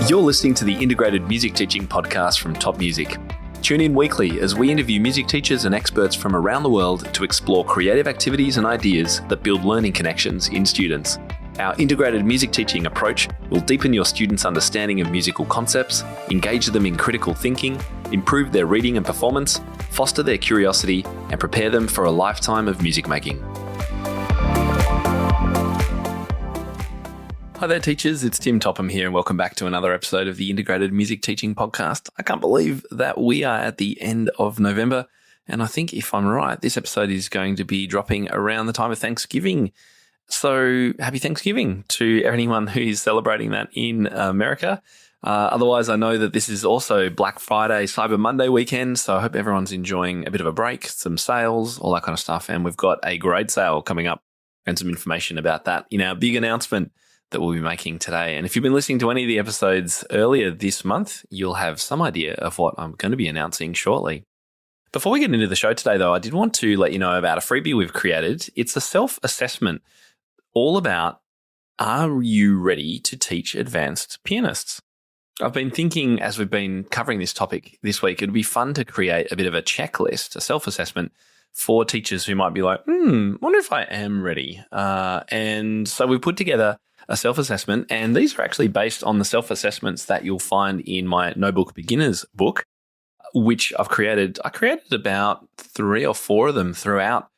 You're listening to the Integrated Music Teaching Podcast from Top Music. Tune in weekly as we interview music teachers and experts from around the world to explore creative activities and ideas that build learning connections in students. Our integrated music teaching approach will deepen your students' understanding of musical concepts, engage them in critical thinking, improve their reading and performance, foster their curiosity, and prepare them for a lifetime of music making. Hi there, teachers. It's Tim Topham here, and welcome back to another episode of the Integrated Music Teaching Podcast. I can't believe that we are at the end of November, and I think if I'm right, this episode is going to be dropping around the time of Thanksgiving. So happy Thanksgiving to anyone who is celebrating that in America. Otherwise, I know that this is also Black Friday, Cyber Monday weekend, so I hope everyone's enjoying a bit of a break, some sales, all that kind of stuff, and we've got a grade sale coming up and some information about that in our big announcement that we'll be making today. And if you've been listening to any of the episodes earlier this month, you'll have some idea of what I'm going to be announcing shortly. Before we get into the show today, though, I did want to let you know about a freebie we've created. It's a self-assessment all about, are you ready to teach advanced pianists? I've been thinking as we've been covering this topic this week, it'd be fun to create a bit of a checklist, a self-assessment for teachers who might be like, wonder if I am ready. And so we put together a self-assessment, and these are actually based on the self-assessments that you'll find in my Notebook Beginners book, which I've created. I created about 3 or 4 of them throughout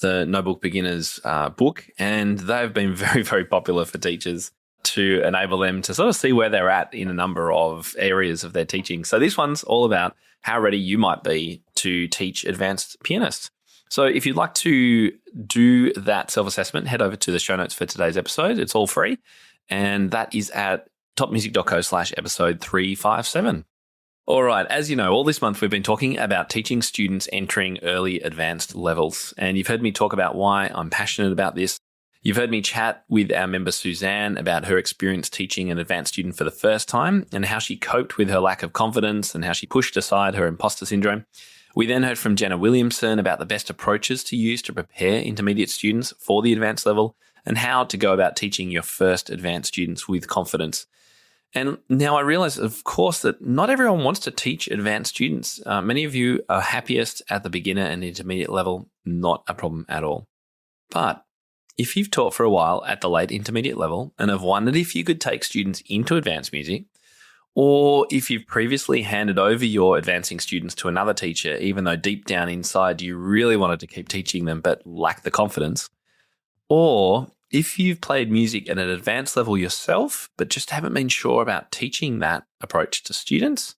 the Notebook Beginners book, and they've been very, very popular for teachers to enable them to sort of see where they're at in a number of areas of their teaching. So this one's all about how ready you might be to teach advanced pianists. So if you'd like to do that self-assessment, head over to the show notes for today's episode. It's all free. And that is at topmusic.co/episode 357. All right. As you know, all this month we've been talking about teaching students entering early advanced levels. And you've heard me talk about why I'm passionate about this. You've heard me chat with our member Suzanne about her experience teaching an advanced student for the first time and how she coped with her lack of confidence and how she pushed aside her imposter syndrome. We then heard from Janna Williamson about the best approaches to use to prepare intermediate students for the advanced level and how to go about teaching your first advanced students with confidence. And now I realize, of course, that not everyone wants to teach advanced students. Many of you are happiest at the beginner and intermediate level, not a problem at all. But if you've taught for a while at the late intermediate level and have wondered if you could take students into advanced music, or if you've previously handed over your advancing students to another teacher, even though deep down inside you really wanted to keep teaching them but lacked the confidence, or if you've played music at an advanced level yourself but just haven't been sure about teaching that approach to students,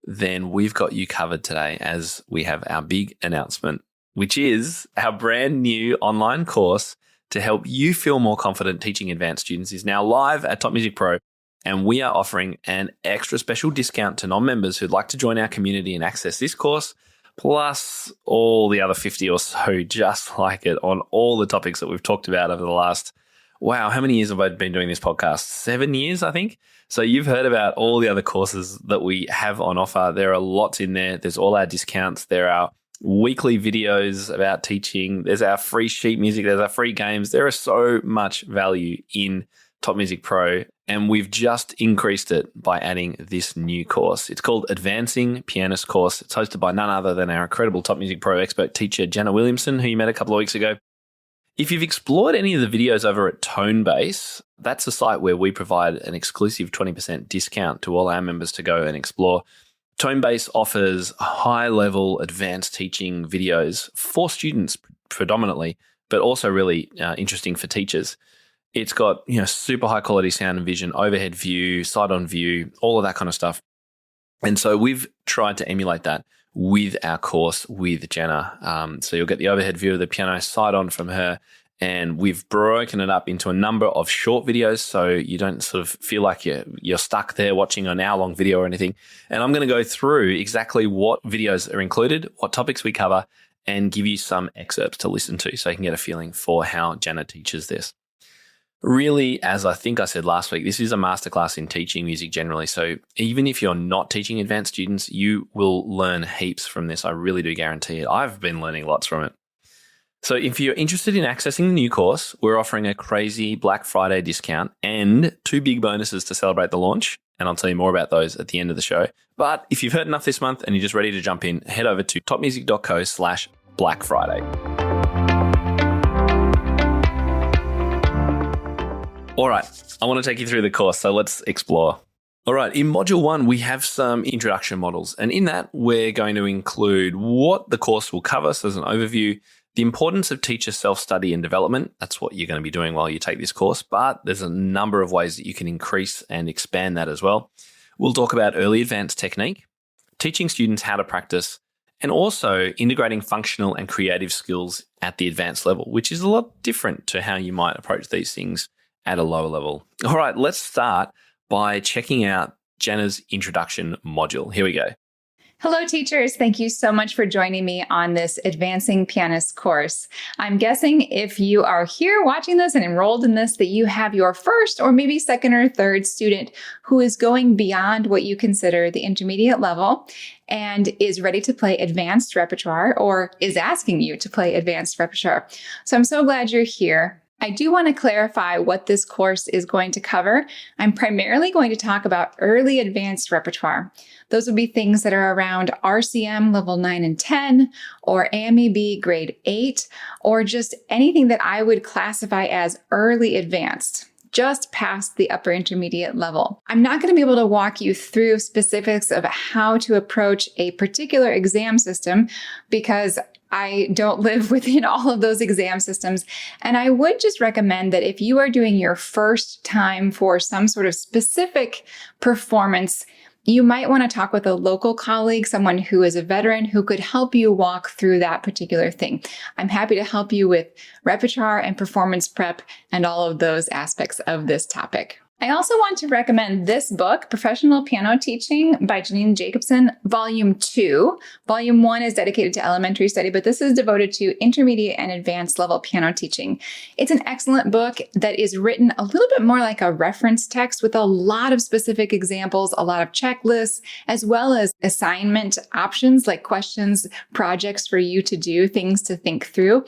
then we've got you covered today as we have our big announcement, which is our brand new online course to help you feel more confident teaching advanced students is now live at TopMusicPro. And we are offering an extra special discount to non-members who'd like to join our community and access this course, plus all the other 50 or so just like it on all the topics that we've talked about over the last, how many years have I been doing this podcast? 7 years, I think. So you've heard about all the other courses that we have on offer. There are lots in there. There's all our discounts. There are weekly videos about teaching. There's our free sheet music. There's our free games. There is so much value in Top Music Pro, and we've just increased it by adding this new course. It's called Advancing Pianist Course. It's hosted by none other than our incredible Top Music Pro expert teacher, Janna Williamson, who you met a couple of weeks ago. If you've explored any of the videos over at Tonebase, that's a site where we provide an exclusive 20% discount to all our members to go and explore. Tonebase offers high-level advanced teaching videos for students predominantly, but also really interesting for teachers. It's got, super high quality sound and vision, overhead view, side-on view, all of that kind of stuff. And so we've tried to emulate that with our course with Janna. So you'll get the overhead view of the piano side-on from her, and we've broken it up into a number of short videos so you don't sort of feel like you're stuck there watching an hour-long video or anything. And I'm going to go through exactly what videos are included, what topics we cover, and give you some excerpts to listen to so you can get a feeling for how Janna teaches this. Really, as I think I said last week, this is a masterclass in teaching music generally. So even if you're not teaching advanced students, you will learn heaps from this. I really do guarantee it. I've been learning lots from it. So if you're interested in accessing the new course, we're offering a crazy Black Friday discount and 2 big bonuses to celebrate the launch. and I'll tell you more about those at the end of the show. But if you've heard enough this month and you're just ready to jump in, head over to topmusic.co/Black Friday. All right, I want to take you through the course, so let's explore. All right, in Module 1, we have some introduction models, and in that, we're going to include what the course will cover, so as an overview, the importance of teacher self-study and development. That's what you're going to be doing while you take this course, but there's a number of ways that you can increase and expand that as well. We'll talk about early advanced technique, teaching students how to practice, and also integrating functional and creative skills at the advanced level, which is a lot different to how you might approach these things at a lower level. All right, let's start by checking out Janna's introduction module. Here we go. Hello, teachers. Thank you so much for joining me on this Advancing Pianist course. I'm guessing if you are here watching this and enrolled in this, that you have your first or maybe second or third student who is going beyond what you consider the intermediate level and is ready to play advanced repertoire or is asking you to play advanced repertoire. So I'm so glad you're here. I do want to clarify what this course is going to cover. I'm primarily going to talk about early advanced repertoire. Those would be things that are around RCM level 9 and 10, or AMEB grade 8, or just anything that I would classify as early advanced, just past the upper intermediate level. I'm not going to be able to walk you through specifics of how to approach a particular exam system because I don't live within all of those exam systems. And I would just recommend that if you are doing your first time for some sort of specific performance, you might want to talk with a local colleague, someone who is a veteran who could help you walk through that particular thing. I'm happy to help you with repertoire and performance prep and all of those aspects of this topic. I also want to recommend this book, Professional Piano Teaching by Janine Jacobson, Volume 2. Volume 1 is dedicated to elementary study, but this is devoted to intermediate and advanced level piano teaching. It's an excellent book that is written a little bit more like a reference text with a lot of specific examples, a lot of checklists, as well as assignment options like questions, projects for you to do, things to think through.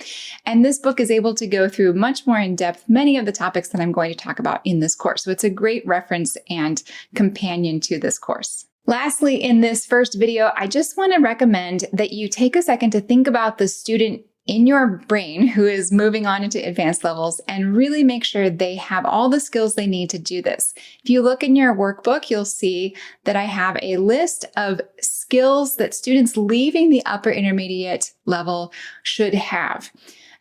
And this book is able to go through much more in depth many of the topics that I'm going to talk about in this course. So it's a great reference and companion to this course. Lastly, in this first video, I just want to recommend that you take a second to think about the student in your brain who is moving on into advanced levels and really make sure they have all the skills they need to do this. If you look in your workbook, you'll see that I have a list of skills that students leaving the upper intermediate level should have.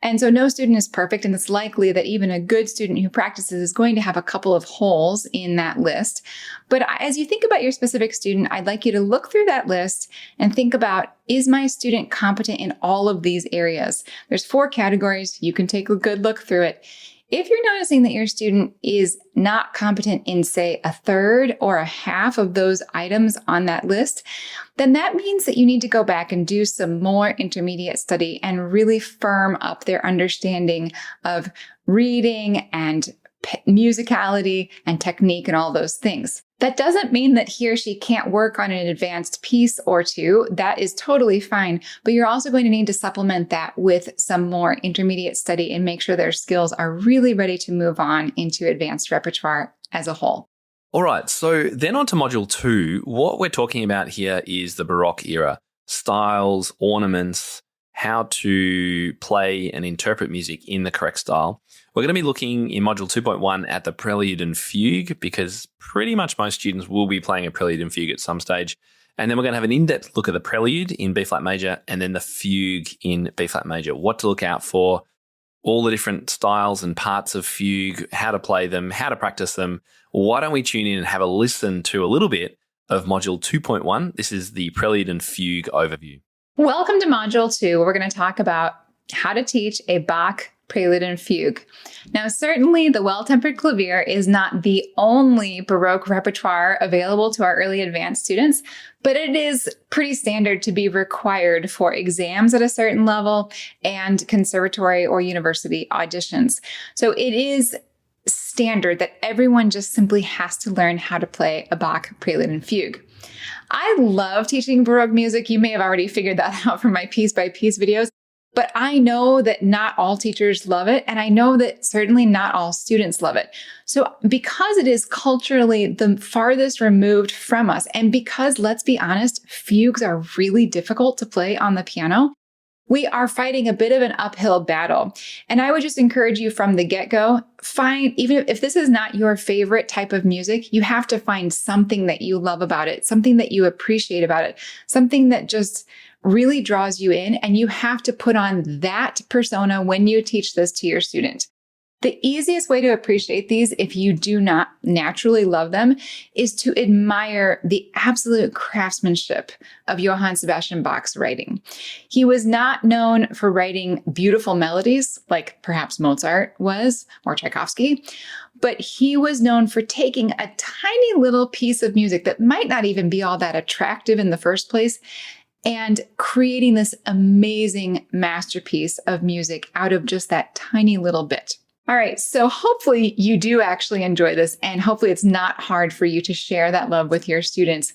And so no student is perfect, and it's likely that even a good student who practices is going to have a couple of holes in that list. But as you think about your specific student, I'd like you to look through that list and think about, is my student competent in all of these areas? There's 4 categories. You can take a good look through it. If you're noticing that your student is not competent in, say, a third or a half of those items on that list, then that means that you need to go back and do some more intermediate study and really firm up their understanding of reading and musicality and technique and all those things. That doesn't mean that he or she can't work on an advanced piece or two. That is totally fine. But you're also going to need to supplement that with some more intermediate study and make sure their skills are really ready to move on into advanced repertoire as a whole. All right, so then on to Module 2. What we're talking about here is the Baroque era, styles, ornaments, how to play and interpret music in the correct style. We're going to be looking in Module 2.1 at the Prelude and Fugue because pretty much most students will be playing a Prelude and Fugue at some stage. And then we're going to have an in-depth look at the Prelude in B-flat major and then the Fugue in B-flat major, what to look out for, all the different styles and parts of Fugue, how to play them, how to practice them. Why don't we tune in and have a listen to a little bit of Module 2.1. This is the Prelude and Fugue overview. Welcome to Module 2. We're going to talk about how to teach a Bach Prelude and Fugue. Now, certainly the Well-Tempered Clavier is not the only Baroque repertoire available to our early advanced students, but it is pretty standard to be required for exams at a certain level and conservatory or university auditions. So it is standard that everyone just simply has to learn how to play a Bach Prelude and Fugue. I love teaching Baroque music. You may have already figured that out from my piece-by-piece videos. But I know that not all teachers love it, and I know that certainly not all students love it. So because it is culturally the farthest removed from us, and because, let's be honest, fugues are really difficult to play on the piano, we are fighting a bit of an uphill battle. And I would just encourage you from the get-go, even if this is not your favorite type of music, you have to find something that you love about it, something that you appreciate about it, something that just really draws you in, and you have to put on that persona when you teach this to your student. The easiest way to appreciate these, if you do not naturally love them, is to admire the absolute craftsmanship of Johann Sebastian Bach's writing. He was not known for writing beautiful melodies like perhaps Mozart was, or Tchaikovsky, but he was known for taking a tiny little piece of music that might not even be all that attractive in the first place and creating this amazing masterpiece of music out of just that tiny little bit. All right, so hopefully you do actually enjoy this, and hopefully it's not hard for you to share that love with your students.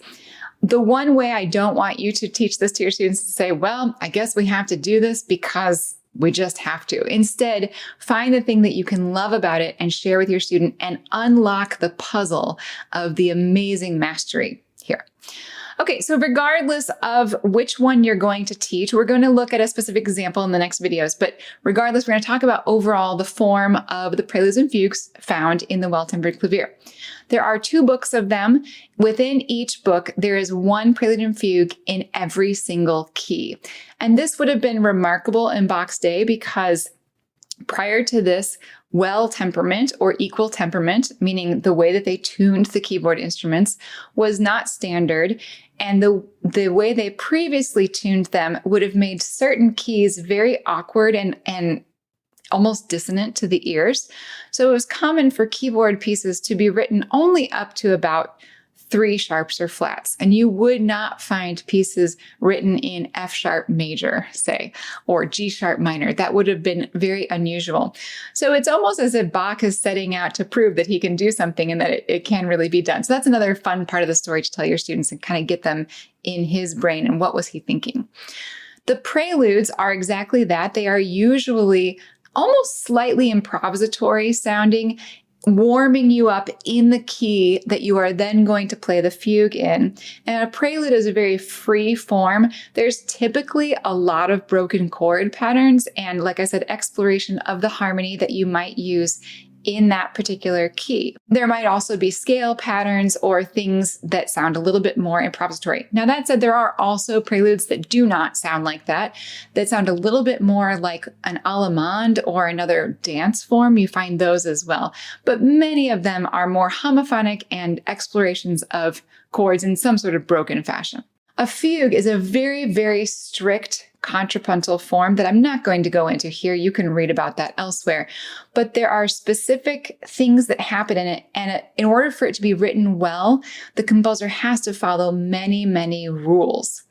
The one way I don't want you to teach this to your students is to say, well, I guess we have to do this because we just have to. Instead, find the thing that you can love about it and share with your student and unlock the puzzle of the amazing mastery here. Okay, so regardless of which one you're going to teach, we're going to look at a specific example in the next videos, but regardless, we're going to talk about overall the form of the Preludes and Fugues found in the Well-Tempered Clavier. There are 2 books of them. Within each book, there is one Prelude and Fugue in every single key. And this would have been remarkable in Bach's day because prior to this, well temperament or equal temperament, meaning the way that they tuned the keyboard instruments, was not standard. And the way they previously tuned them would have made certain keys very awkward and almost dissonant to the ears. So it was common for keyboard pieces to be written only up to about 3 sharps or flats. And you would not find pieces written in F sharp major, say, or G sharp minor. That would have been very unusual. So it's almost as if Bach is setting out to prove that he can do something and that it can really be done. So that's another fun part of the story to tell your students and kind of get them in his brain and what was he thinking. The preludes are exactly that. They are usually almost slightly improvisatory sounding, warming you up in the key that you are then going to play the fugue in. And a prelude is a very free form. There's typically a lot of broken chord patterns and, like I said, exploration of the harmony that you might use in that particular key. There might also be scale patterns or things that sound a little bit more improvisatory. Now, that said, there are also preludes that do not sound like that sound a little bit more like an allemande or another dance form. You find those as well. But many of them are more homophonic and explorations of chords in some sort of broken fashion. A fugue is a very, very strict contrapuntal form that I'm not going to go into here. You can read about that elsewhere. But there are specific things that happen in it. And in order for it to be written well, the composer has to follow many, many rules.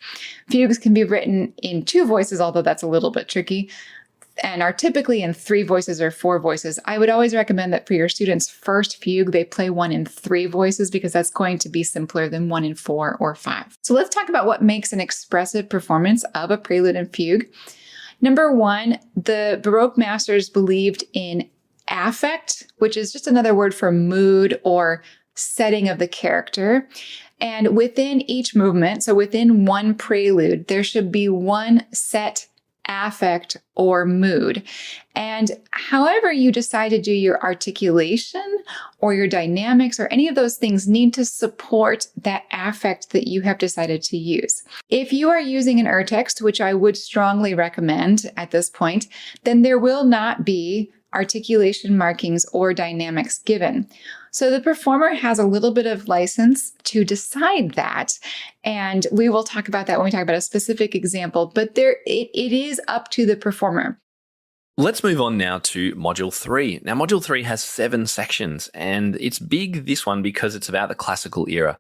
Fugues can be written in 2 voices, although that's a little bit tricky, and are typically in 3 voices or 4 voices. I would always recommend that for your students' first fugue, they play one in 3 voices because that's going to be simpler than one in 4 or 5. So let's talk about what makes an expressive performance of a prelude and fugue. Number 1, the Baroque masters believed in affect, which is just another word for mood or setting of the character. And within each movement, so within one prelude, there should be one set affect or mood. And however you decide to do your articulation or your dynamics or any of those things need to support that affect that you have decided to use. If you are using an urtext, which I would strongly recommend at this point, then there will not be articulation markings or dynamics given. So the performer has a little bit of license to decide that. And we will talk about that when we talk about a specific example, but it is up to the performer. Let's move on now to Module 3. Now, Module 3 has 7 sections, and it's big, this one, because it's about the classical era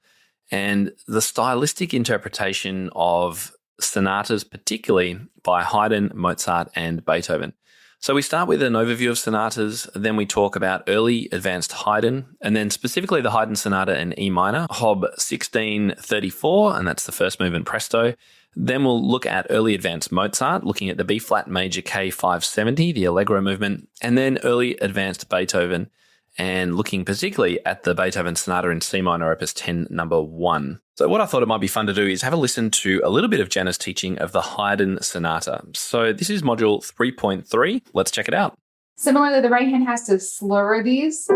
and the stylistic interpretation of sonatas, particularly by Haydn, Mozart, and Beethoven. So we start with an overview of sonatas, then we talk about early advanced Haydn, and then specifically the Haydn Sonata in E minor, Hob 1634, and that's the first movement presto. Then we'll look at early advanced Mozart, looking at the B-flat major K570, the Allegro movement, and then early advanced Beethoven, and looking particularly at the Beethoven Sonata in C minor, opus 10, number 1. So what I thought it might be fun to do is have a listen to a little bit of Janna's teaching of the Haydn Sonata. So this is module 3.3. Let's check it out. Similarly, the right hand has to slur these.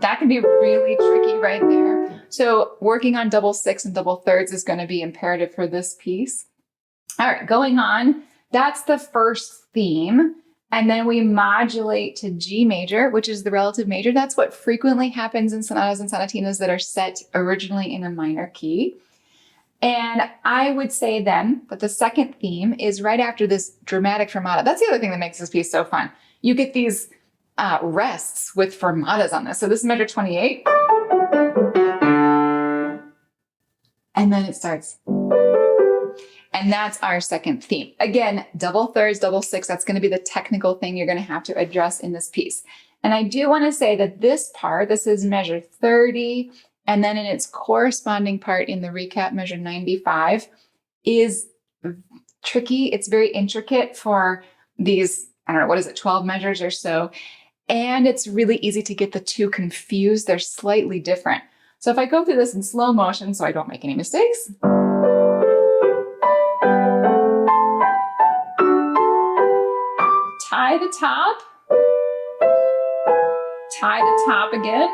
That can be really tricky right there. So working on double sixths and double thirds is going to be imperative for this piece. All right, going on. That's the first theme. And then we modulate to G major, which is the relative major. That's what frequently happens in sonatas and sonatinas that are set originally in a minor key. And I would say then that the second theme is right after this dramatic fermata. That's the other thing that makes this piece so fun. You get these rests with fermatas on this. So this is measure 28. And then it starts. And that's our second theme. Again, double thirds, double sixths, that's going to be the technical thing you're going to have to address in this piece. And I do want to say that this part, this is measure 30, and then in its corresponding part in the recap, measure 95, is tricky. It's very intricate for these, I don't know, what is it, 12 measures or so. And it's really easy to get the two confused. They're slightly different. So if I go through this in slow motion so I don't make any mistakes. Tie the top. Tie the top again.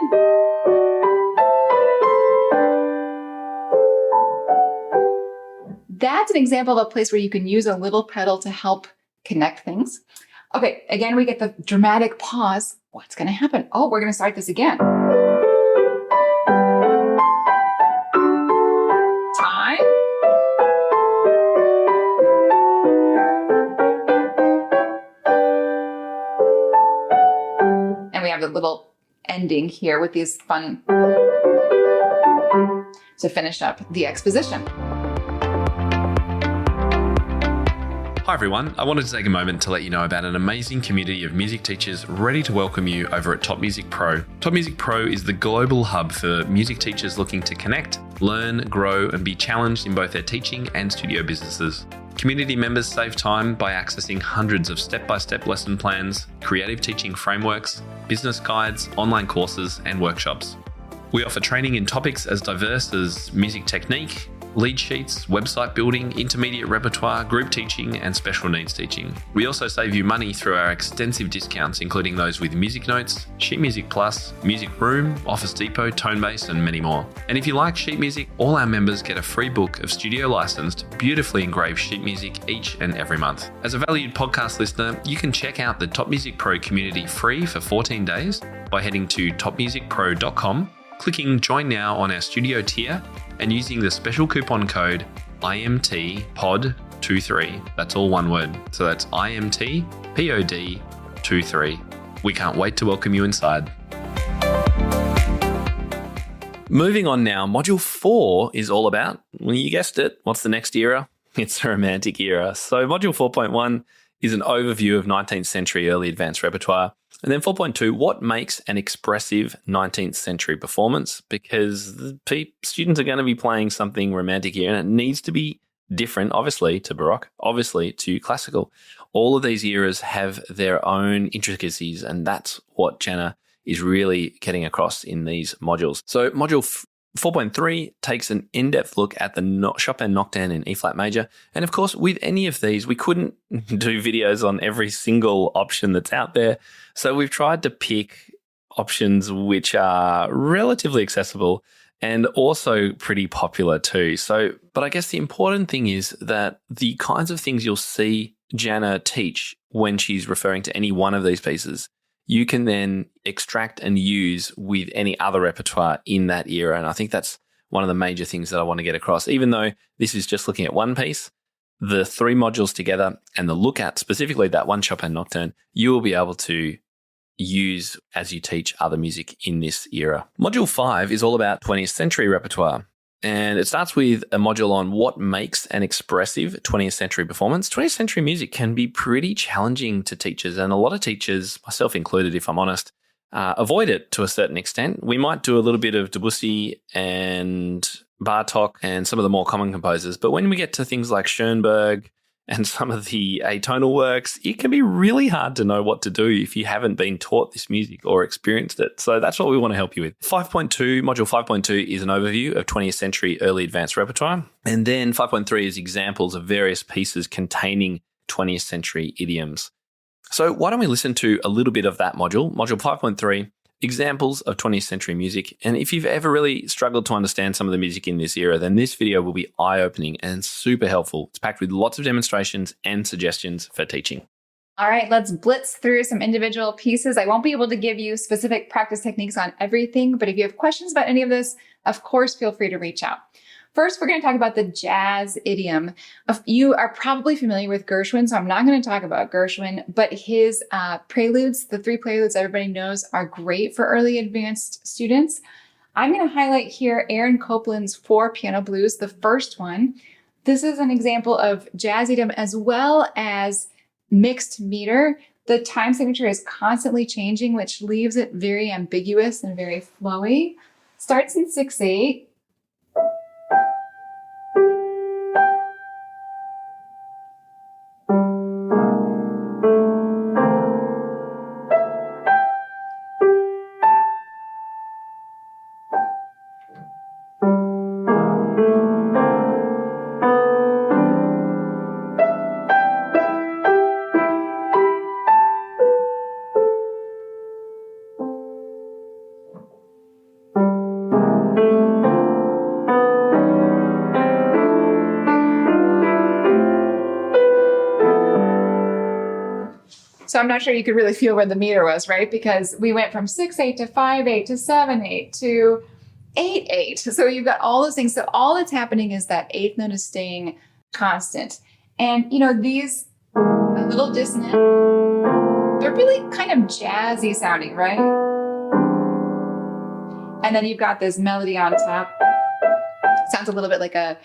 That's an example of a place where you can use a little pedal to help connect things. Okay, again, we get the dramatic pause. What's going to happen? Oh, we're going to start this again. Time. And we have the little ending here with these fun to finish up the exposition. Hi everyone, I wanted to take a moment to let you know about an amazing community of music teachers ready to welcome you over at TopMusicPro. TopMusicPro is the global hub for music teachers looking to connect, learn, grow, and be challenged in both their teaching and studio businesses. Community members save time by accessing hundreds of step-by-step lesson plans, creative teaching frameworks, business guides, online courses, and workshops. We offer training in topics as diverse as music technique, lead sheets, website building, intermediate repertoire, group teaching, and special needs teaching. We also save you money through our extensive discounts, including those with Music Notes, Sheet Music Plus, Music Room, Office Depot, Tonebase, and many more. And if you like sheet music, all our members get a free book of studio licensed, beautifully engraved sheet music each and every month. As a valued podcast listener, you can check out the Top Music Pro community free for 14 days by heading to topmusicpro.com, clicking Join Now on our studio tier, and using the special coupon code IMTPOD23. That's all one word. So that's IMTPOD23. We can't wait to welcome you inside. Moving on now, Module 4 is all about, well, you guessed it, what's the next era? It's the Romantic Era. So Module 4.1 is an overview of 19th century early advanced repertoire. And then 4.2, what makes an expressive 19th century performance? Because the students are going to be playing something romantic here, and it needs to be different, obviously, to Baroque, obviously to classical. All of these eras have their own intricacies, and that's what Janna is really getting across in these modules. So module 4.3 takes an in-depth look at the Chopin Nocturne in E-flat major. And of course, with any of these, we couldn't do videos on every single option that's out there. So we've tried to pick options which are relatively accessible and also pretty popular too. But I guess the important thing is that the kinds of things you'll see Janna teach when she's referring to any one of these pieces, you can then extract and use with any other repertoire in that era. And I think that's one of the major things that I want to get across. Even though this is just looking at one piece, the three modules together and the look at specifically that one Chopin Nocturne, you will be able to use as you teach other music in this era. Module 5 is all about 20th century repertoire. And it starts with a module on what makes an expressive 20th century performance. 20th century music can be pretty challenging to teachers, and a lot of teachers, myself included if I'm honest, avoid it to a certain extent. We might do a little bit of Debussy and Bartók and some of the more common composers. But when we get to things like Schoenberg and some of the atonal works, it can be really hard to know what to do if you haven't been taught this music or experienced it. So that's what we want to help you with. 5.2, module 5.2 is an overview of 20th century early advanced repertoire. And then 5.3 is examples of various pieces containing 20th century idioms. So why don't we listen to a little bit of that module, module 5.3, examples of 20th century music. And if you've ever really struggled to understand some of the music in this era, then this video will be eye-opening and super helpful. It's packed with lots of demonstrations and suggestions for teaching. All right, let's blitz through some individual pieces. I won't be able to give you specific practice techniques on everything, but if you have questions about any of this, of course, feel free to reach out. First, we're going to talk about the jazz idiom. You are probably familiar with Gershwin, so I'm not going to talk about Gershwin, but his preludes, the 3 preludes everybody knows, are great for early advanced students. I'm going to highlight here Aaron Copland's 4 Piano Blues, the first one. This is an example of jazz idiom as well as mixed meter. The time signature is constantly changing, which leaves it very ambiguous and very flowy. Starts in 6/8. So I'm not sure you could really feel where the meter was, right? Because we went from 6/8 to 5/8 to 7/8 to 8/8. So you've got all those things. So all that's happening is that eighth note is staying constant. And, you know, these a little dissonant, they're really kind of jazzy sounding, right? And then you've got this melody on top. Sounds a little bit like a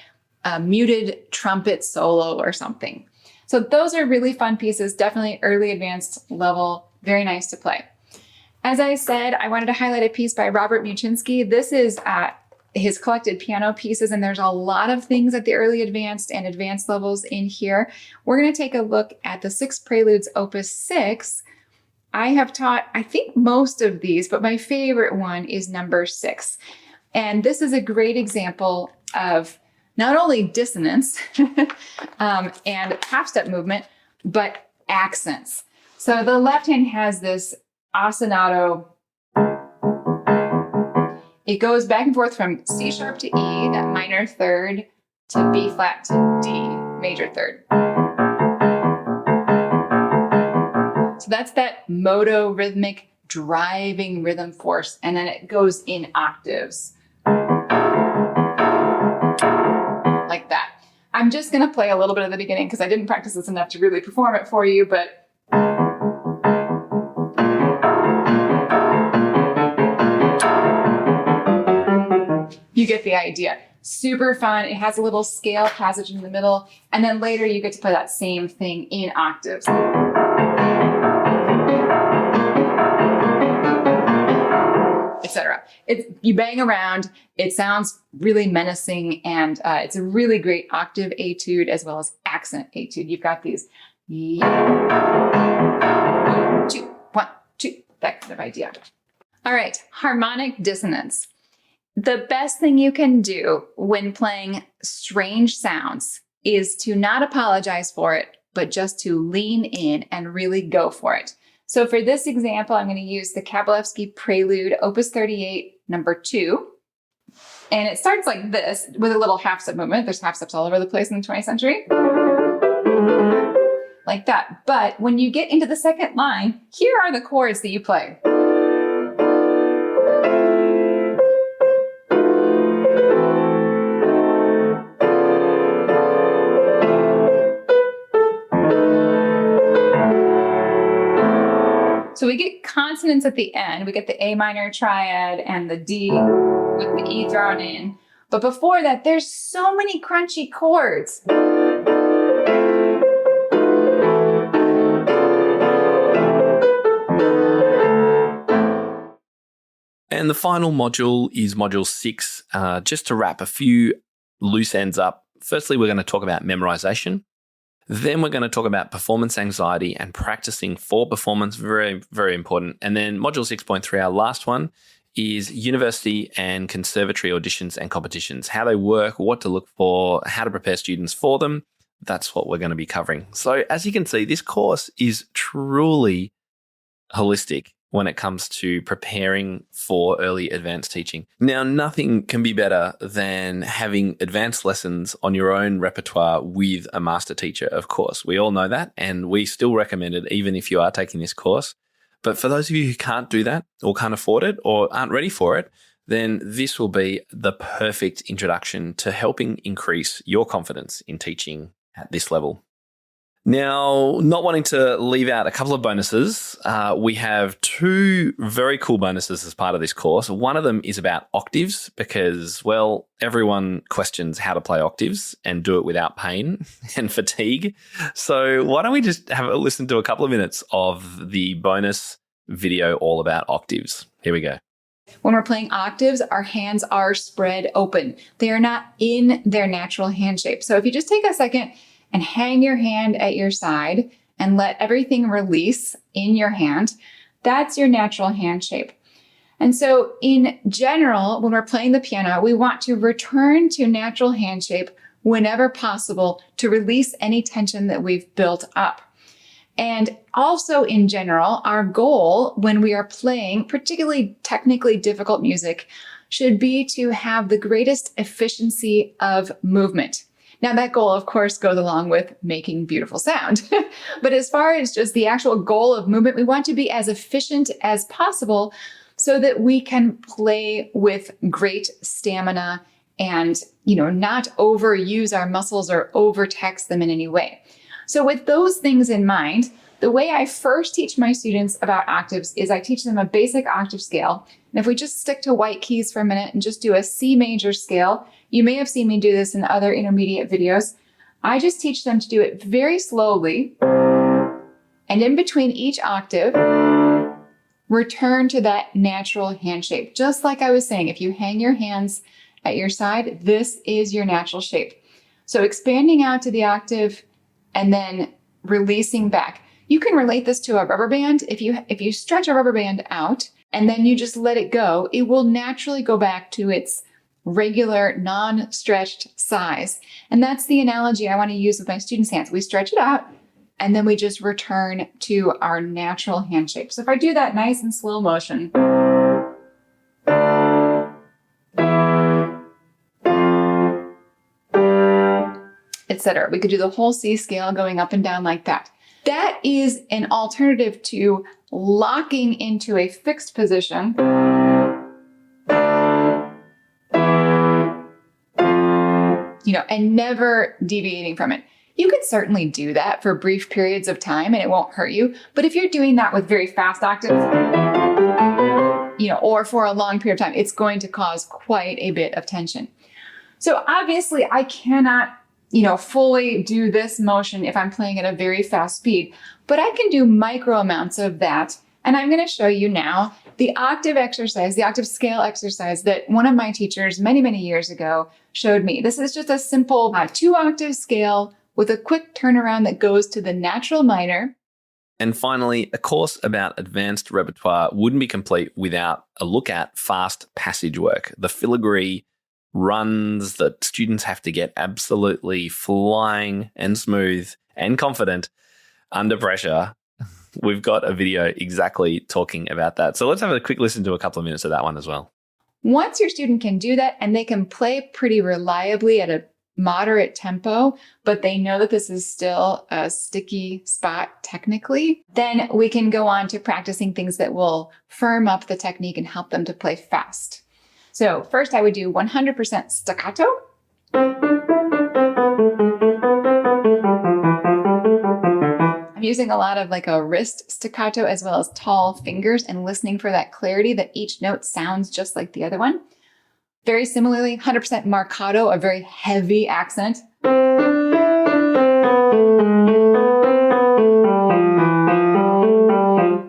muted trumpet solo or something. So those are really fun pieces, definitely early advanced level, very nice to play. As I said, I wanted to highlight a piece by Robert Muczynski. This is his collected piano pieces, and there's a lot of things at the early advanced and advanced levels in here. We're going to take a look at the 6 Preludes, Opus 6. I have taught, I think, most of these, but my favorite one is number 6. And this is a great example of not only dissonance and half-step movement, but accents. So the left hand has this ostinato. It goes back and forth from C sharp to E, that minor third, to B flat to D, major third. So that's that motorhythmic driving rhythm force, and then it goes in octaves. Like that. I'm just going to play a little bit at the beginning because I didn't practice this enough to really perform it for you, but you get the idea. Super fun. It has a little scale passage in the middle, and then later you get to play that same thing in octaves. Etc. You bang around, it sounds really menacing, and it's a really great octave etude as well as accent etude. You've got these 1, 2, 1, 2, that kind of idea. All right, harmonic dissonance. The best thing you can do when playing strange sounds is to not apologize for it, but just to lean in and really go for it. So for this example, I'm going to use the Kabalevsky Prelude, Opus 38, number 2. And it starts like this with a little half-step movement. There's half-steps all over the place in the 20th century. Like that. But when you get into the second line, here are the chords that you play. So we get consonants at the end. We get the A minor triad and the D with the E thrown in. But before that, there's so many crunchy chords. And the final module is module 6. Just to wrap a few loose ends up. Firstly, we're going to talk about memorization. Then we're going to talk about performance anxiety and practicing for performance. Very, very important. And then module 6.3, our last one, is university and conservatory auditions and competitions, how they work, what to look for, how to prepare students for them. That's what we're going to be covering. So as you can see, this course is truly holistic when it comes to preparing for early advanced teaching. Now, nothing can be better than having advanced lessons on your own repertoire with a master teacher, of course. We all know that, and we still recommend it even if you are taking this course. But for those of you who can't do that or can't afford it or aren't ready for it, then this will be the perfect introduction to helping increase your confidence in teaching at this level. Now, not wanting to leave out a couple of bonuses, we have 2 very cool bonuses as part of this course. One of them is about octaves because, well, everyone questions how to play octaves and do it without pain and fatigue. So why don't we just have a listen to a couple of minutes of the bonus video all about octaves. Here we go. When we're playing octaves, our hands are spread open. They are not in their natural hand shape. So if you just take a second and hang your hand at your side and let everything release in your hand, that's your natural hand shape. And so in general, when we're playing the piano, we want to return to natural hand shape whenever possible to release any tension that we've built up. And also in general, our goal when we are playing particularly technically difficult music should be to have the greatest efficiency of movement. Now, that goal, of course, goes along with making beautiful sound. But as far as just the actual goal of movement, we want to be as efficient as possible so that we can play with great stamina and, not overuse our muscles or overtax them in any way. So with those things in mind, the way I first teach my students about octaves is I teach them a basic octave scale. And if we just stick to white keys for a minute and just do a C major scale, you may have seen me do this in other intermediate videos. I just teach them to do it very slowly. And in between each octave, return to that natural hand shape. Just like I was saying, if you hang your hands at your side, this is your natural shape. So expanding out to the octave and then releasing back. You can relate this to a rubber band. If you stretch a rubber band out and then you just let it go, it will naturally go back to its regular non-stretched size. And that's the analogy I want to use with my students' hands. We stretch it out and then we just return to our natural hand shape. So if I do that nice and slow motion, etc. We could do the whole C scale going up and down like that. That is an alternative to locking into a fixed position and never deviating from it. You can certainly do that for brief periods of time and it won't hurt you. But if you're doing that with very fast octaves, or for a long period of time, it's going to cause quite a bit of tension. So obviously I cannot fully do this motion if I'm playing at a very fast speed, but I can do micro amounts of that. And I'm going to show you now the octave exercise, the octave scale exercise that one of my teachers many, many years ago showed me. This is just a simple 2 octave scale with a quick turnaround that goes to the natural minor. And finally, a course about advanced repertoire wouldn't be complete without a look at fast passage work, the filigree runs that students have to get absolutely flying and smooth and confident under pressure. We've got a video exactly talking about that. So let's have a quick listen to a couple of minutes of that one as well. Once your student can do that and they can play pretty reliably at a moderate tempo, but they know that this is still a sticky spot technically, then we can go on to practicing things that will firm up the technique and help them to play fast. So first I would do 100% staccato. I'm using a lot of like a wrist staccato as well as tall fingers and listening for that clarity that each note sounds just like the other one. Very similarly, 100% marcato, a very heavy accent.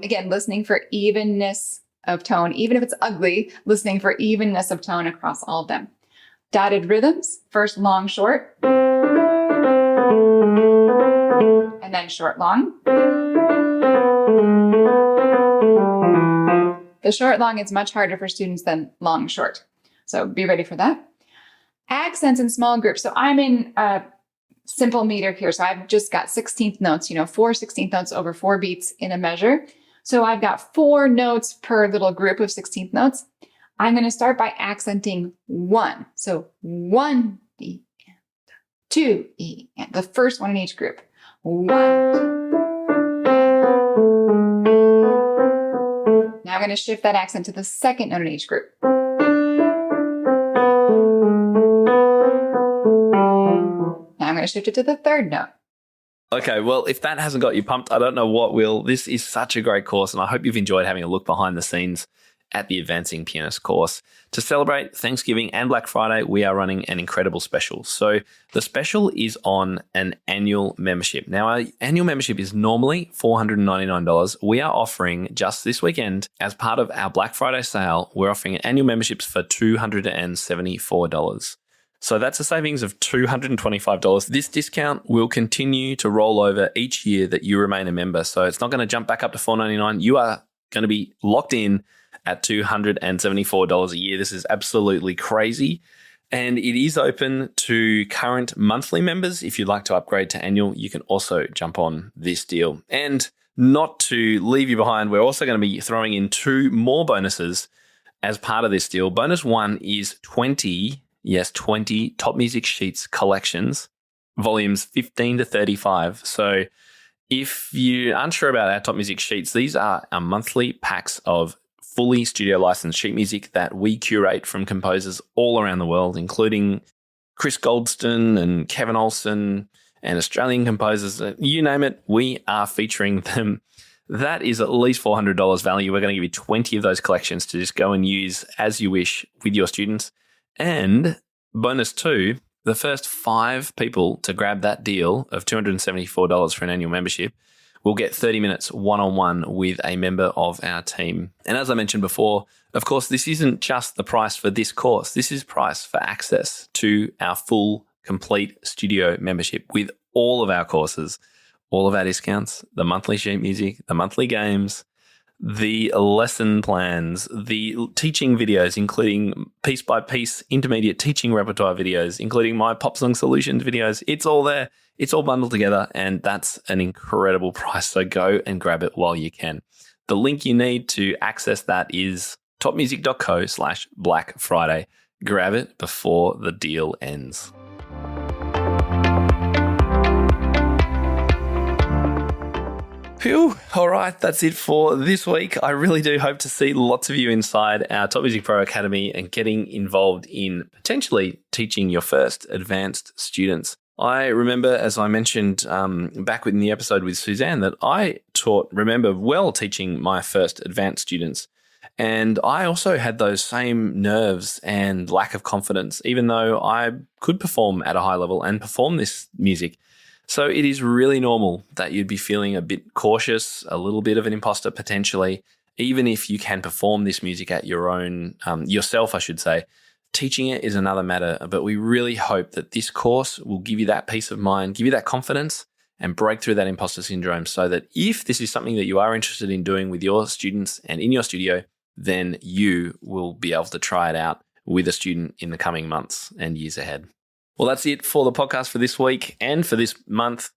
Again, listening for evenness of tone, even if it's ugly, listening for evenness of tone across all of them. Dotted rhythms, first long, short, and then short, long. The short, long is much harder for students than long, short. So be ready for that. Accents in small groups. So I'm in a simple meter here. So I've just got 16th notes, 4 16th notes over 4 beats in a measure. So I've got 4 notes per little group of 16th notes. I'm going to start by accenting 1. So 1 E and 2 E and the first one in each group. 1, 2. Now I'm going to shift that accent to the second note in each group. Now I'm going to shift it to the third note. Okay, well, if that hasn't got you pumped, I don't know what will. This is such a great course, and I hope you've enjoyed having a look behind the scenes at the Advancing Pianist course. To celebrate Thanksgiving and Black Friday, we are running an incredible special. So the special is on an annual membership. Now, our annual membership is normally $499. We are offering just this weekend, as part of our Black Friday sale, we're offering annual memberships for $274. So that's a savings of $225. This discount will continue to roll over each year that you remain a member. So it's not going to jump back up to $499. You are going to be locked in at $274 a year. This is absolutely crazy. And it is open to current monthly members. If you'd like to upgrade to annual, you can also jump on this deal. And not to leave you behind, we're also going to be throwing in 2 more bonuses as part of this deal. Bonus 1 is 20 Top Music Sheets collections, volumes 15 to 35. So if you're unsure about our Top Music Sheets, these are our monthly packs of fully studio licensed sheet music that we curate from composers all around the world, including Chris Goldston and Kevin Olsen and Australian composers. You name it, we are featuring them. That is at least $400 value. We're going to give you 20 of those collections to just go and use as you wish with your students. And bonus 2, the first 5 people to grab that deal of $274 for an annual membership will get 30 minutes one-on-one with a member of our team. And as I mentioned before, of course, this isn't just the price for this course. This is price for access to our full, complete studio membership with all of our courses, all of our discounts, the monthly sheet music, the monthly games, the lesson plans, the teaching videos, including piece-by-piece intermediate teaching repertoire videos, including my Pop Song Solutions videos. It's all there. It's all bundled together, and that's an incredible price. So go and grab it while you can. The link you need to access that is topmusic.co/Black Friday. Grab it before the deal ends. Phew. All right, that's it for this week. I really do hope to see lots of you inside our Top Music Pro Academy and getting involved in potentially teaching your first advanced students. I remember, as I mentioned back in the episode with Suzanne, that I remember well teaching my first advanced students. And I also had those same nerves and lack of confidence, even though I could perform at a high level and perform this music. So it is really normal that you'd be feeling a bit cautious, a little bit of an imposter potentially, even if you can perform this music at your own, yourself, I should say. Teaching it is another matter, but we really hope that this course will give you that peace of mind, give you that confidence, and break through that imposter syndrome so that if this is something that you are interested in doing with your students and in your studio, then you will be able to try it out with a student in the coming months and years ahead. Well, that's it for the podcast for this week and for this month.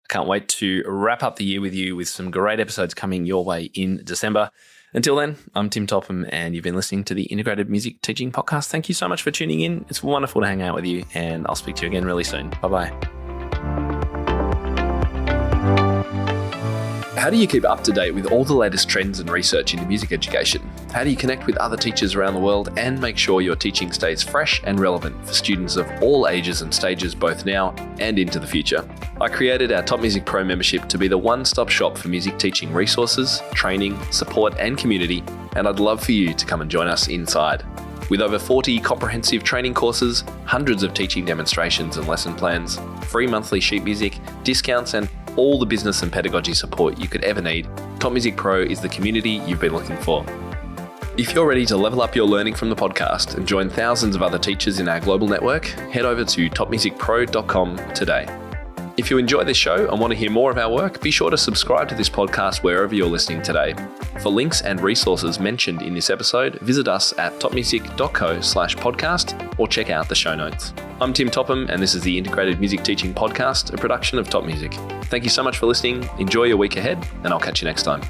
I can't wait to wrap up the year with you with some great episodes coming your way in December. Until then, I'm Tim Topham, and you've been listening to the Integrated Music Teaching Podcast. Thank you so much for tuning in. It's wonderful to hang out with you, and I'll speak to you again really soon. Bye-bye. How do you keep up to date with all the latest trends and research into music education? How do you connect with other teachers around the world and make sure your teaching stays fresh and relevant for students of all ages and stages, both now and into the future? I created our Top Music Pro membership to be the one-stop shop for music teaching resources, training, support, and community, and I'd love for you to come and join us inside. With over 40 comprehensive training courses, hundreds of teaching demonstrations and lesson plans, free monthly sheet music, discounts, and all the business and pedagogy support you could ever need, Top Music Pro is the community you've been looking for. If you're ready to level up your learning from the podcast and join thousands of other teachers in our global network, head over to TopMusicPro.com today. If you enjoy this show and want to hear more of our work, be sure to subscribe to this podcast wherever you're listening today. For links and resources mentioned in this episode, visit us at topmusic.co/podcast or check out the show notes. I'm Tim Topham, and this is the Integrated Music Teaching Podcast, a production of Top Music. Thank you so much for listening. Enjoy your week ahead, and I'll catch you next time.